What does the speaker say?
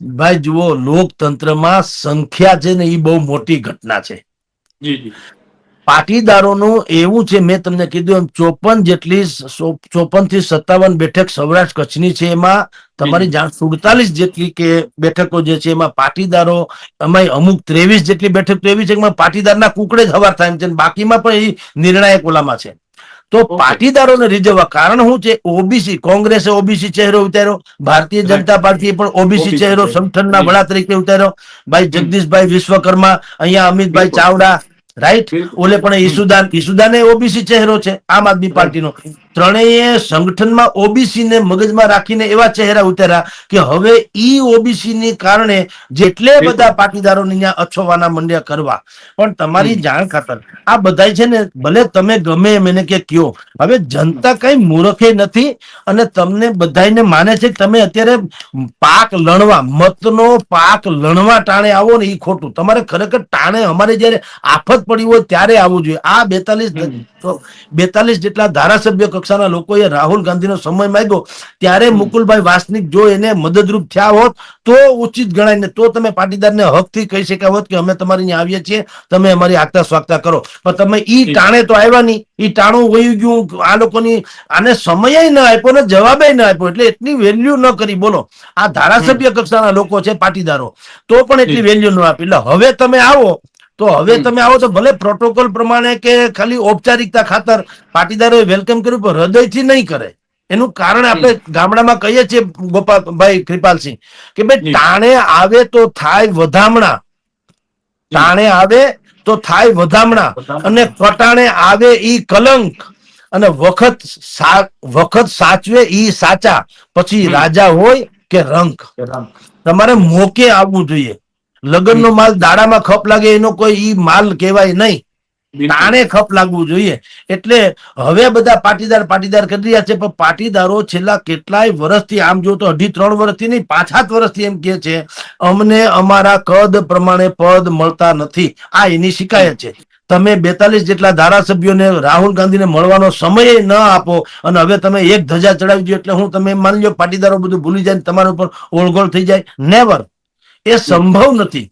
ભાઈ જુઓ, લોકતંત્રમાં સંખ્યા છે ને એ બહુ મોટી ઘટના છે. જી જી પાટીદારોનું એવું છે, મેં તમને કીધું એમ 54 થી 57 બેઠક સૌરાષ્ટ્ર કચ્છની છે. એમાં તમારી જાણ 47 જેટલી કે બેઠકો જે છે એમાં પાટીદારો, એમાં અમુક 23 જેટલી બેઠક તો એવી છે કે પાટીદારના કુકડે જ હવાર થાય છે, બાકીમાં પણ એ નિર્ણાયક ઓલામાં છે. તો ઓકે પાટીદારોને રીઝવવા કારણ શું છે? ઓબીસી, કોંગ્રેસે ઓબીસી ચહેરો ઉતાર્યો, ભારતીય રાઈટ જનતા પાર્ટીએ પણ ઓબીસી ઓબીસી ચહેરો છે સંગઠનના જી વડા તરીકે ઉતાર્યો. ભાઈ હમ જગદીશભાઈ વિશ્વકર્મા, અહીંયા અમિતભાઈ બિલકુલ ચાવડા, રાઈટ. બિલકુલ ઓલે પણ ઈસુદાન ઓબીસી ચહેરો છે, આમ આદમી રાઈટ પાર્ટીનો. ત્રણેય સંગઠનમાં ઓબીસી ને મગજમાં રાખીને એવા ચહેરા ઉતાર્યા કે હવે ઈ ઓબીસી ની કારણે જેટલે બિલકુલ બધા પાટીદારોને અહીંયા અછોવાના મંડ્યા કરવા. પણ તમારી હમ જાણ ખાતર આ બધા છે ને, ભલે તમે ગમે એમ એને કે કયો, હવે જનતા કઈ મૂર્ખે નથી. અને તમને બધાને માને છે કે તમે અત્યારે પાક લણવા, મતનો પાક લણવા ટાણે આવો ને એ ખોટું. તમારે ખરેખર ટાણે અમારે જયારે આફત પડી હોય ત્યારે આવવું જોઈએ. આ 42 જેટલા ધારાસભ્ય કક્ષાના લોકોએ રાહુલ ગાંધીનો સમય માંગ્યો ત્યારે મુકુલભાઈ વાસનિક જો એને મદદરૂપ થયા હોત તો ઉચિત ગણાય ને તો તમે પાટીદારને હકથી કહી શક્યા હોત કે અમે તમારી અહીંયા આવીએ છીએ, તમે અમારી આગતા સ્વાગતા કરો. પણ તમે ઈ ટાણે તો આવ્યા નહીં, ઈ ટાણું વહી ગયું. આ લોકોની આને સમય ન આપ્યો ને જવાબે ન આપ્યો, એટલે એટલી વેલ્યુ ન કરી. બોલો, આ ધારાસભ્ય કક્ષાના લોકો છે પાટીદારો, તો પણ એટલી વેલ્યુ ન આપી. એટલે હવે તમે આવો તો ભલે પ્રોટોકોલ પ્રમાણે કે ખાલી ઔપચારિકતા ખાતર પાટીદારોએ વેલકમ કર્યું, પણ હૃદયથી નહીં કરે. એનું કારણ આપણે ગામડામાં કહીએ છીએ ગોપાલભાઈ કૃપાલસિંહ કે ભાઈ ટાણે આવે તો થાય વધામણા, ટાણે આવે તો થાય વધામણા, અને કટાણે આવે ઈ કલંક, અને વખત સાચવે ઈ સાચા, પછી રાજા હોય કે રંક. તમારે મોકે આવવું જોઈએ. લગ્નનો માલ દાડામાં ખપ લાગે એનો કોઈ ઈ માલ કહેવાય નહીં, ટાણે ખપ લાગવું જોઈએ. એટલે હવે બધા પાટીદાર કરી રહ્યા છે, પણ પાટીદારો છેલ્લા કેટલાય વર્ષથી, આમ જો તો 2.5-3 વર્ષથી નહીં, 5-7 વર્ષથી એમ કે છે અમને અમારા કદ પ્રમાણે પદ મળતા નથી. આ એની શિકાયત છે. તમે 42 જેટલા ધારાસભ્યોને રાહુલ ગાંધીને મળવાનો સમય ન આપો અને હવે તમે એક ધજા ચડાવી દો એટલે હું તમે માની લો પાટીદારો બધું ભૂલી જાય તમારા ઉપર ઓળગોળ થઈ જાય? નેવર. એ સંભવ નથી.